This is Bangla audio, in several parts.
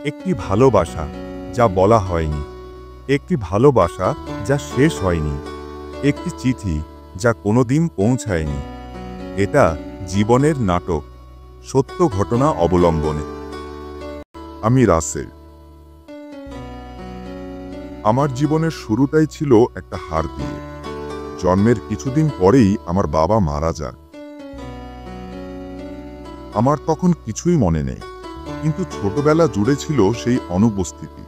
একটি ভালোবাসা যা বলা হয়নি, একটি ভালোবাসা যা শেষ হয়নি, একটি চিঠি যা কোনোদিন পৌঁছায়নি। এটা জীবনের নাটক, সত্য ঘটনা অবলম্বনে। আমি রাসেল। আমার জীবনের শুরুটাই ছিল একটা হার দিয়ে। জন্মের কিছুদিন পরেই আমার বাবা মারা যান। আমার তখন কিছুই মনে নেই, কিন্তু ছোটবেলা জুড়ে ছিল সেই অনুপস্থিতি,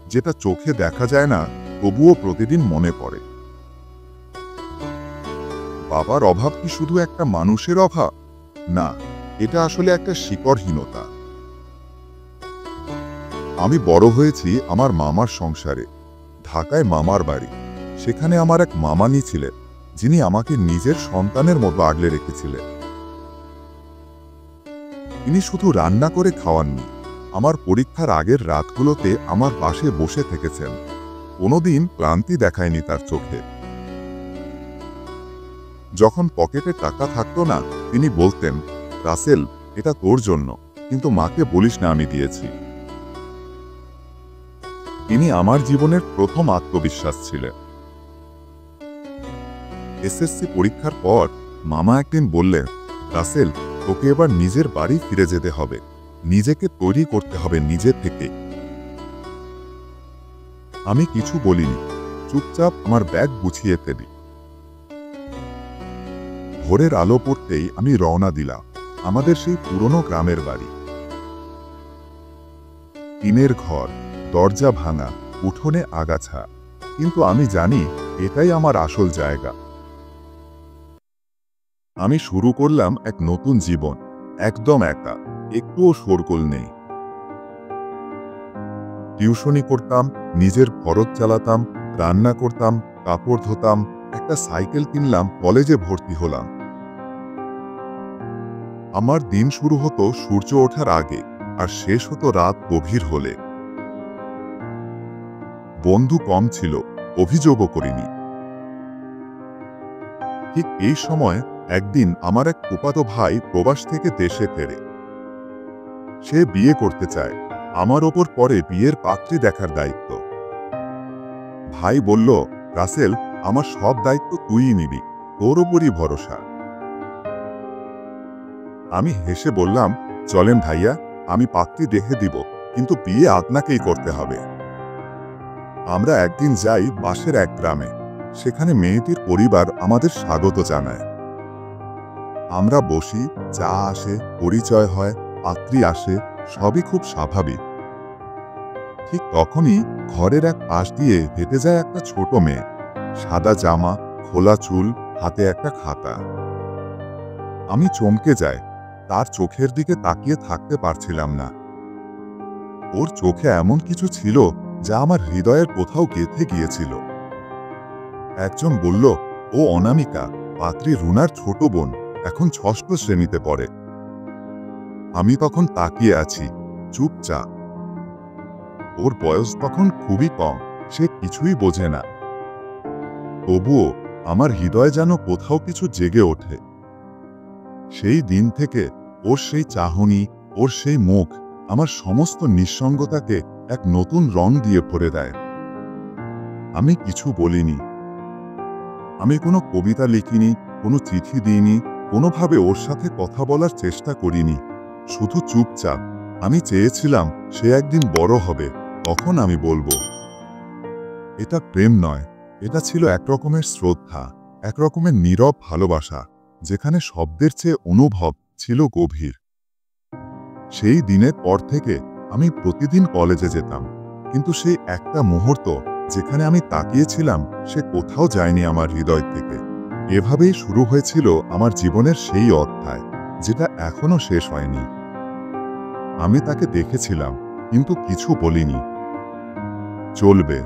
যেটা চোখে দেখা যায় না, তবুও প্রতিদিন মনে পড়ে। বাবার অভাব কি শুধু একটা মানুষের অভাব? না, এটা আসলে একটা শিকড়হীনতা। আমি বড় হয়েছি আমার মামার সংসারে, ঢাকায় মামার বাড়ি। সেখানে আমার এক মামানি ছিলেন, যিনি আমাকে নিজের সন্তানের মতো আগলে রেখেছিলেন। তিনি শুধু রান্না করে খাওয়াননি, আমার পরীক্ষার আগের রাতগুলোতে আমার পাশে বসে থেকেছেন। কোনোদিন ক্লান্তি দেখায়নি তার চোখে। যখন পকেটে টাকা থাকতো না, তিনি বলতেন, রাসেল, এটা তোর জন্য, কিন্তু মাকে বলিস না আমি দিয়েছি। তিনি আমার জীবনের প্রথম আত্মবিশ্বাস ছিলেন। এসএসসি পরীক্ষার পর মামা একদিন বললেন, রাসেল, তোকে এবার নিজের বাড়ি ফিরে যেতে হবে, নিজেকে তৈরি করতে হবে নিজে থেকে। আমি কিছু বলিনি, চুপচাপ আমার ব্যাগ গুছিয়ে ফেলি। ভোরের আলো পড়তেই আমি রওনা দিলাম আমাদের সেই পুরনো গ্রামের বাড়ি। টিনের ঘর, দরজা ভাঙা, উঠোনে আগাছা, কিন্তু আমি জানি এটাই আমার আসল জায়গা। আমি শুরু করলাম এক নতুন জীবন, একদম একা, একটুও শোরগোল নেই। টিউশনি করতাম, নিজের খরচ চালাতাম, রান্না করতাম, কাপড় ধুতাম, একটা সাইকেল কিনলাম, কলেজে ভর্তি হলাম। আমার দিন শুরু হতো সূর্য ওঠার আগে, আর শেষ হতো রাত গভীর হলে। বন্ধু কম ছিল, অভিযোগও করিনি। ঠিক এই সময় একদিন আমার এক ফুফাতো ভাই প্রবাস থেকে দেশে ফেরে। সে বিয়ে করতে চায়, আমার ওপর পরে বিয়ের পাত্রী দেখার দায়িত্ব। ভাই বলল, রাসেল, আমার সব দায়িত্ব তুইই নিবি, তোর ওপরই ভরসা। আমি হেসে বললাম, চলেন ভাইয়া, আমি পাত্রী দেখে দিব, কিন্তু বিয়ে আপনাকেই করতে হবে। আমরা একদিন যাই পাশের এক গ্রামে। সেখানে মেয়েটির পরিবার আমাদের স্বাগত জানায়। আমরা বসি, চা আসে, পরিচয় হয়, পাত্রী আসে, সবই খুব স্বাভাবিক। ঠিক তখনই ঘরের এক পাশ দিয়ে হেঁটে যায় একটা ছোট মেয়ে, সাদা জামা, খোলা চুল, হাতে একটা খাতা। আমি চমকে যাই, তার চোখের দিকে তাকিয়ে থাকতে পারছিলাম না। ওর চোখে এমন কিছু ছিল যা আমার হৃদয়ের কোথাও গেঁথে গিয়েছিল। একজন বলল, ও অনামিকা, পাত্রী রুনার ছোট বোন, এখন ষষ্ঠ শ্রেণীতে পড়ে। আমি তখন তাকিয়ে আছি, চুপচাপ। ওর বয়স তখন খুবই কম, সে কিছুই বোঝে না। তবুও আমার হৃদয় যেন কোথাও কিছু জেগে ওঠে। সেই দিন থেকে ওর সেই চাহনি, ওর সেই মুখ আমার সমস্ত নিঃসঙ্গতাকে এক নতুন রং দিয়ে ভরে দেয়। আমি কিছু বলিনি। আমি কোনো কবিতা লিখিনি, কোনো চিঠি দিইনি, কোনোভাবে ওর সাথে কথা বলার চেষ্টা করিনি। শুধু চুপচাপ। আমি চেয়েছিলাম সে একদিন বড় হবে, তখন আমি বলবো। এটা প্রেম নয়, এটা ছিল একরকমের শ্রদ্ধা, একরকমের নীরব ভালোবাসা, যেখানে শব্দের চেয়ে অনুভব ছিল গভীর। সেই দিনের পর থেকে আমি প্রতিদিন কলেজে যেতাম, কিন্তু সেই একটা মুহূর্ত যেখানে আমি তাকিয়েছিলাম, সে কোথাও যায়নি আমার হৃদয় থেকে। এভাবেই শুরু হয়েছিল আমার জীবনের সেই অধ্যায়, যেটা এখনো শেষ হয়নি। আমি তাকে দেখেছিলাম, কিন্তু কিছু বলিনি। চলবে।